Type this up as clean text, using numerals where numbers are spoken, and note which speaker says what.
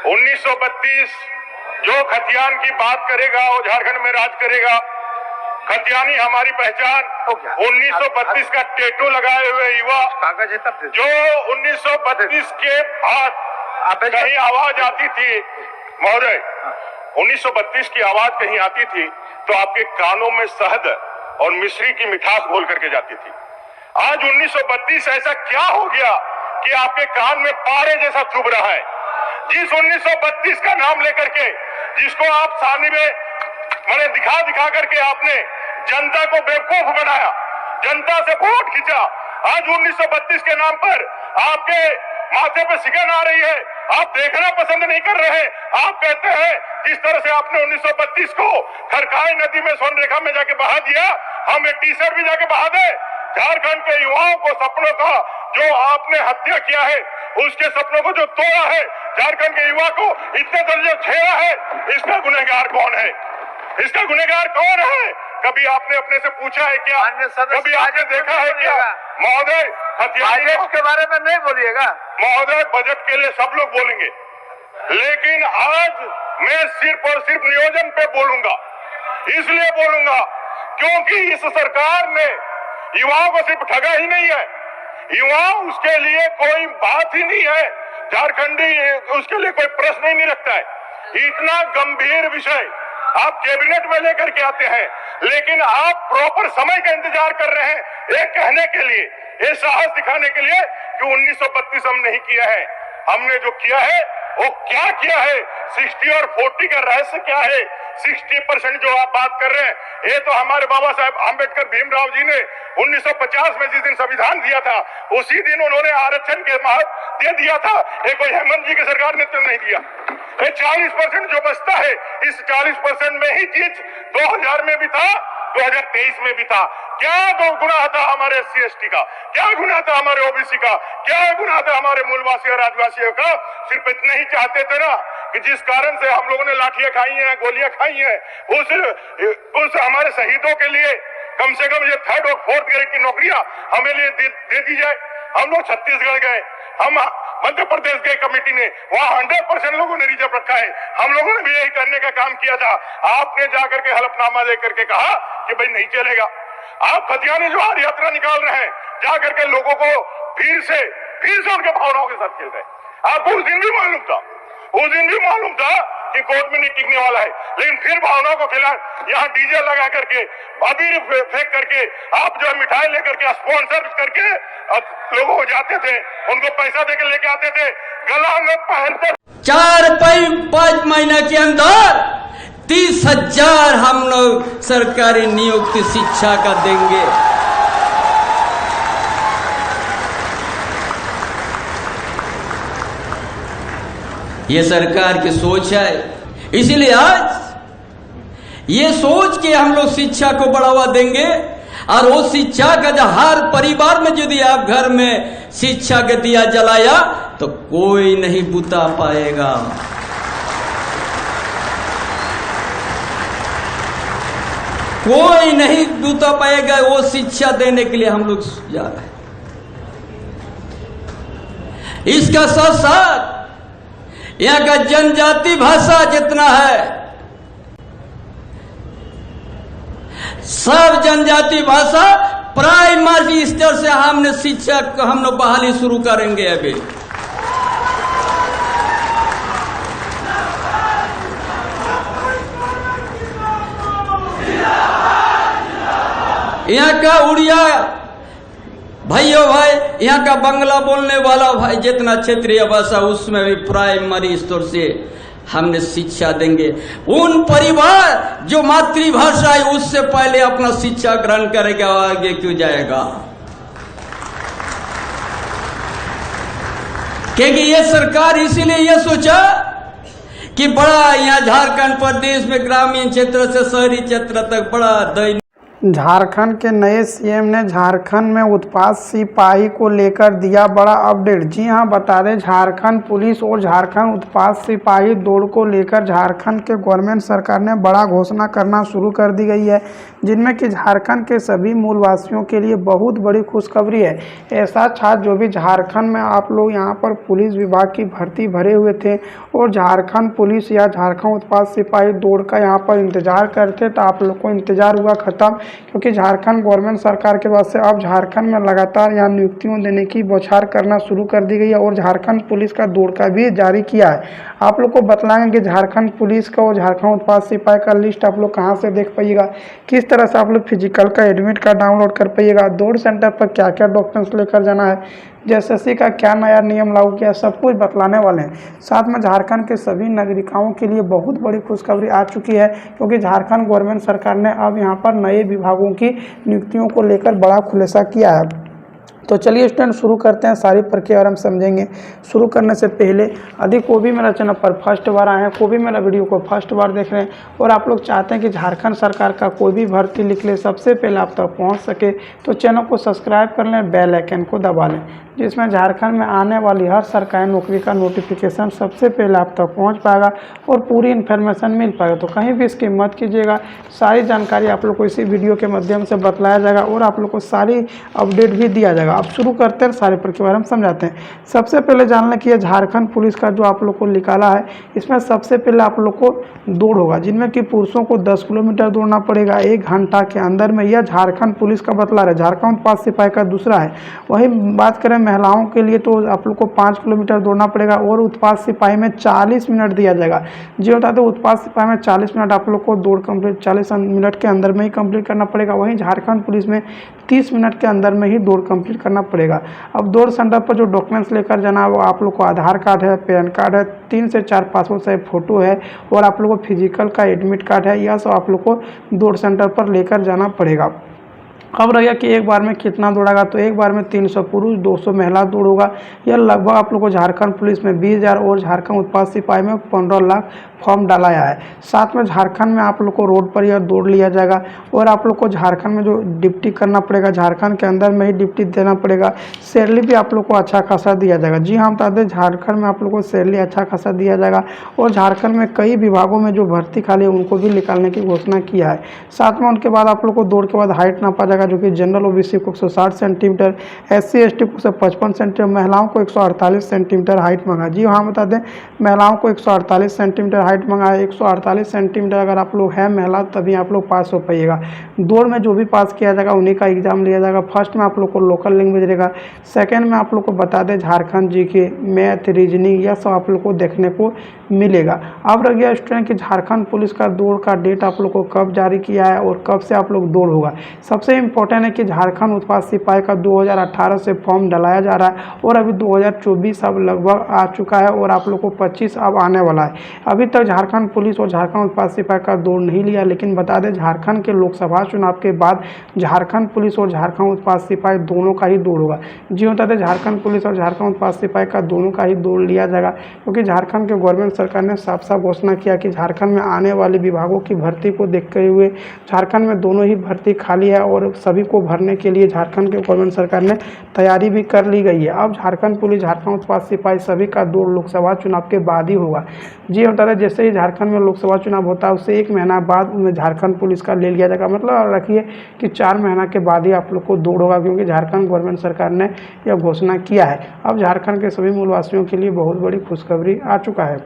Speaker 1: 1932 जो खतियान की बात करेगा वो झारखंड में राज करेगा। खतियानी हमारी पहचान। 1932 का टैटू लगाए हुए युवा जो 1932 के बाद कहीं आवाज आती थी, महोदय 1932 की आवाज कहीं आती थी तो आपके कानों में शहद और मिश्री की मिठास घोल करके जाती थी। आज 1932 ऐसा क्या हो गया कि आपके कान में पारे जैसा चुभ रहा है? जिस 1932 का नाम लेकर के जिसको आप सामने में मैंने दिखा करके आपने जनता को बेवकूफ बनाया, जनता से वोट खींचा। आज 1932 के नाम पर आपके माथे पे सिकन आ रही है, आप देखना पसंद नहीं कर रहे। आप कहते हैं जिस तरह से आपने 1932 को खरकाई नदी में स्वर्ण रेखा में जाके बहा दिया, हम एक टी शर्ट भी जाके बहा दे। झारखंड के युवाओं को सपनों का जो आपने हत्या किया है, उसके सपनों को जो तोड़ा है, झारखंड के युवा को इतने दर्जे छेड़ा है, इसका गुनहगार कौन है? इसका गुनहगार कौन है? कभी आपने अपने से पूछा है क्या? कभी आपने देखा है क्या? महोदय
Speaker 2: बजट के बारे में नहीं बोलिएगा।
Speaker 1: महोदय बजट के लिए सब लोग बोलेंगे, लेकिन आज मैं सिर्फ और सिर्फ नियोजन पे बोलूंगा। इसलिए बोलूंगा क्योंकि इस सरकार ने युवाओं को सिर्फ ठगा ही नहीं है, युवा उसके लिए कोई बात ही नहीं है, झारखंडी उसके लिए कोई प्रश्न ही नहीं रखता है। इतना गंभीर विषय आप कैबिनेट में लेकर के आते हैं, लेकिन आप प्रॉपर समय का इंतजार कर रहे हैं एक कहने के लिए, ये साहस दिखाने के लिए कि 1932 हम नहीं किया है। हमने जो किया है वो क्या किया है? 60 और 40 का रहस्य क्या है? 60% जो आप बात कर रहे हैं, ये तो हमारे बाबा साहेब आंबेडकर भीमराव जी ने 1950 में जिस दिन संविधान दिया था उसी दिन उन्होंने आरक्षण के महत्व दे दिया था। ये कोई हेमंत जी की सरकार ने तो नहीं दिया। ये 40% जो बचता है, इस 40% में ही चीज 2000 में भी था, 2023 में भी था। क्या गुनाह था हमारे SC/ST का? क्या गुनाह था हमारे OBC का? क्या गुनाह था हमारे मूलवासी और आदिवासियों का? सिर्फ इतना ही चाहते थे ना कि जिस कारण से हम लोगों ने लाठियां खाई हैं, गोलियां खाई हैं, उस हमारे शहीदों के लिए कम से कम ये 3rd और 4th ग्रेड की नौकरियां हमें लिए दे दी जाए। हम लोग छत्तीसगढ़ गए, हम मध्य प्रदेश गए कमेटी ने, वहां 100% लोगों ने रिजर्व रखा है। हम लोगों ने भी यही करने का काम किया था। आपने जाकर के हलफनामा लेकर के कहा कि भाई नहीं चलेगा। आप खतियानी ज्वार यात्रा निकाल रहे हैं, जाकर के लोगों को फिर से उनके भावनाओं के साथ खेल रहे हैं। आपको उस दिन भी मालूम था कि कोर्ट में नहीं टिकने वाला है, लेकिन फिर भावनाओं को खिला, यहाँ डीजे लगा करके, अबीर फेंक करके, आप जो मिठाई लेकर के स्पॉन्सर करके लोगों को जाते थे, उनको पैसा देकर लेके आते थे, गला में पहनते।
Speaker 3: 4-5 महीने के अंदर 30,000 हम लोग सरकारी नियुक्ति शिक्षा का देंगे। ये सरकार की सोच है, इसीलिए आज ये सोच के हम लोग शिक्षा को बढ़ावा देंगे। और वो शिक्षा का जो हर परिवार में यदि आप घर में शिक्षा का दिया जलाया तो कोई नहीं बुता पाएगा। कोई नहीं बुता पाएगा। वो शिक्षा देने के लिए हम लोग जा रहे हैं। इसका साथ साथ यहाँ का जनजाति भाषा जितना है, सब जनजाति भाषा प्राइमरी स्तर से हमने शिक्षा को हम लोग बहाली शुरू करेंगे। अभी यहाँ का उड़िया भाइयों भाई, यहाँ का बंगला बोलने वाला भाई, जितना क्षेत्रीय भाषा उसमें भी प्राइमरी स्तर से हमने शिक्षा देंगे। उन परिवार जो मातृभाषा है उससे पहले अपना शिक्षा ग्रहण करेगा, आगे क्यों जाएगा? क्योंकि ये सरकार इसीलिए ये सोचा कि बड़ा यहाँ झारखंड प्रदेश में ग्रामीण क्षेत्र से शहरी क्षेत्र तक बड़ा दैनिक
Speaker 4: झारखंड के नए सीएम ने झारखंड में उत्पाद सिपाही को लेकर दिया बड़ा अपडेट। जी हां, बता दें झारखंड पुलिस और झारखंड उत्पाद सिपाही दौड़ को लेकर झारखंड के गवर्नमेंट सरकार ने बड़ा घोषणा करना शुरू कर दी गई है, जिनमें कि झारखंड के सभी मूलवासियों के लिए बहुत बड़ी खुशखबरी है। ऐसा छात्र जो भी झारखंड में आप लोग यहां पर पुलिस विभाग की भर्ती भरे हुए थे और झारखंड पुलिस या झारखंड उत्पाद सिपाही दौड़ का यहां पर इंतजार करते, तो आप लोग को इंतजार हुआ खत्म, क्योंकि झारखंड गवर्नमेंट सरकार के पास से अब झारखंड में लगातार यहाँ नियुक्तियों देने की बौछार करना शुरू कर दी गई है और झारखंड पुलिस का दौड़ का भी जारी किया है। आप लोग को बतलाएंगे कि झारखंड पुलिस का और झारखंड उत्पाद सिपाही का लिस्ट आप लोग कहाँ से देख पाइएगा, किस तरह से आप लोग फिजिकल का एडमिट कार्ड डाउनलोड कर पाइएगा, दौड़ सेंटर पर क्या क्या डॉक्यूमेंट्स लेकर जाना है, जेएसएससी का क्या नया नियम लागू किया, सब कुछ बतलाने वाले हैं। साथ में झारखंड के सभी नागरिकों के लिए बहुत बड़ी खुशखबरी आ चुकी है, क्योंकि झारखंड गवर्नमेंट सरकार ने अब यहाँ पर नए विभागों की नियुक्तियों को लेकर बड़ा खुलासा किया है। तो चलिए स्टूडेंट शुरू करते हैं, सारी प्रक्रिया और हम समझेंगे। शुरू करने से पहले यदि कोई भी मेरा चैनल पर फर्स्ट बार आए हैं, कोई भी मेरा वीडियो को फर्स्ट बार देख रहे हैं और आप लोग चाहते हैं कि झारखंड सरकार का कोई भी भर्ती लिख ले सबसे पहले आप तक पहुंच सके, तो चैनल को सब्सक्राइब कर लें, बेल आइकन को दबा लें, जिसमें झारखंड में आने वाली हर सरकारी नौकरी का नोटिफिकेशन सबसे पहले आप तक पहुँच पाएगा और पूरी इन्फॉर्मेशन मिल पाएगा। तो कहीं भी इसकी मत कीजिएगा, सारी जानकारी आप लोग को इसी वीडियो के माध्यम से बतलाया जाएगा और आप लोग को सारी अपडेट भी दिया जाएगा। अब शुरू करते हैं, सारे प्रक्रिया हम समझाते हैं। सबसे पहले जान लें कि यह झारखंड पुलिस का जो आप लोग को निकाला है, इसमें सबसे पहले आप लोग को दौड़ होगा, जिनमें कि पुरुषों को 10 किलोमीटर दौड़ना पड़ेगा 1 घंटा के अंदर में। यह झारखंड पुलिस का बतला रहा है, झारखंड उत्पाद सिपाही का दूसरा है। वही बात करें महिलाओं के लिए, तो आप लोग को 5 किलोमीटर दौड़ना पड़ेगा और उत्पाद सिपाही में 40 मिनट दिया जाएगा। जी होता है, तो उत्पाद सिपाही में 40 मिनट आप लोग को दौड़ कंप्लीट 40 मिनट के अंदर में ही कंप्लीट करना पड़ेगा। वहीं झारखंड पुलिस में 30 मिनट के अंदर में ही दौड़ कंप्लीट करना पड़ेगा। अब दौड़ सेंटर पर जो डॉक्यूमेंट्स लेकर जाना है, वो आप लोग को आधार कार्ड है, पैन कार्ड है, 3 से 4 पासपोर्ट साइज फोटो है और आप लोग को फिजिकल का एडमिट कार्ड है, यह सब आप लोग को दौड़ सेंटर पर लेकर जाना पड़ेगा। अब रह गया कि एक बार में कितना दौड़ेगा, तो एक बार में 300 पुरुष 200 महिला दौड़ होगा। यह लगभग आप लोग को झारखंड पुलिस में 20,000 और झारखंड उत्पाद सिपाही में 15 लाख फॉर्म डालाया है। साथ में झारखंड में आप लोग को रोड पर यह दौड़ लिया जाएगा और आप लोग को झारखंड में जो ड्यूटी करना पड़ेगा, झारखंड के अंदर में ही ड्यूटी देना पड़ेगा। सैलरी भी आप लोग को अच्छा खासा दिया जाएगा। जी हाँ, बता दें झारखंड में आप लोग को सैलरी अच्छा खासा दिया जाएगा और झारखंड में कई विभागों में जो भर्ती खाली है उनको भी निकालने की घोषणा किया है। साथ में उनके बाद आप लोग को दौड़ के बाद हाइट नापा जाएगा, जो कि जनरल ओबीसी को 160 सेंटीमीटर, SC ST को 155 सेंटीमीटर, महिलाओं को 148 सेंटीमीटर हाइट मांगा। जी हाँ, बता दें महिलाओं को 148 सेंटीमीटर हाइट मांगा है। 148 सेंटीमीटर अगर आप लोग हैं महिला, तभी आप लोग पास हो पाइएगा। दौड़ में जो भी पास किया जाएगा उन्हीं का एग्जाम लिया जाएगा। फर्स्ट में आप लोग को लोकल लैंग्वेज रहेगा, सेकेंड में आप लोग को बता दें झारखंड GK, मैथ, रीजनिंग, यह सब आप लोग को देखने को मिलेगा। अब रह गया स्टूडेंट कि झारखंड पुलिस का दौड़ का डेट आप लोग को कब जारी किया है और कब से आप लोग दौड़ होगा। सबसे इंपॉर्टेंट है कि झारखंड उत्पाद सिपाही का 2018 से फॉर्म डलाया जा रहा है और अभी 2024 अब लगभग आ चुका है और आप लोग को 25 अब आने वाला है। अभी तक झारखंड पुलिस और झारखंड उत्पाद सिपाही का दौड़ नहीं लिया, लेकिन बता दें झारखंड के लोकसभा चुनाव के बाद झारखंड पुलिस और झारखंड उत्पाद सिपाही दोनों का ही दौड़ होगा। जी होता है, झारखंड पुलिस और झारखंड उत्पाद सिपाही का दोनों का ही दौड़ लिया जाएगा, क्योंकि झारखंड के गवर्नमेंट सरकार ने साफ साफ घोषणा किया कि झारखंड में आने वाले विभागों की भर्ती को देखते हुए झारखंड में दोनों ही भर्ती खाली है और सभी को भरने के लिए झारखंड के गवर्नमेंट सरकार ने तैयारी भी कर ली गई है। अब झारखंड पुलिस, झारखंड उत्पाद सिपाही सभी का दौड़ लोकसभा चुनाव के बाद ही होगा। जी होता है, जैसे ही झारखंड में लोकसभा चुनाव होता है उससे 1 महीना बाद उनमें झारखंड पुलिस का ले लिया जाएगा। मतलब रखिए कि 4 महीना के बाद ही आप लोग को दौड़ होगा, क्योंकि झारखंड गवर्नमेंट सरकार ने यह घोषणा किया है। अब झारखंड के सभी मूलवासियों के लिए बहुत बड़ी खुशखबरी आ चुका है।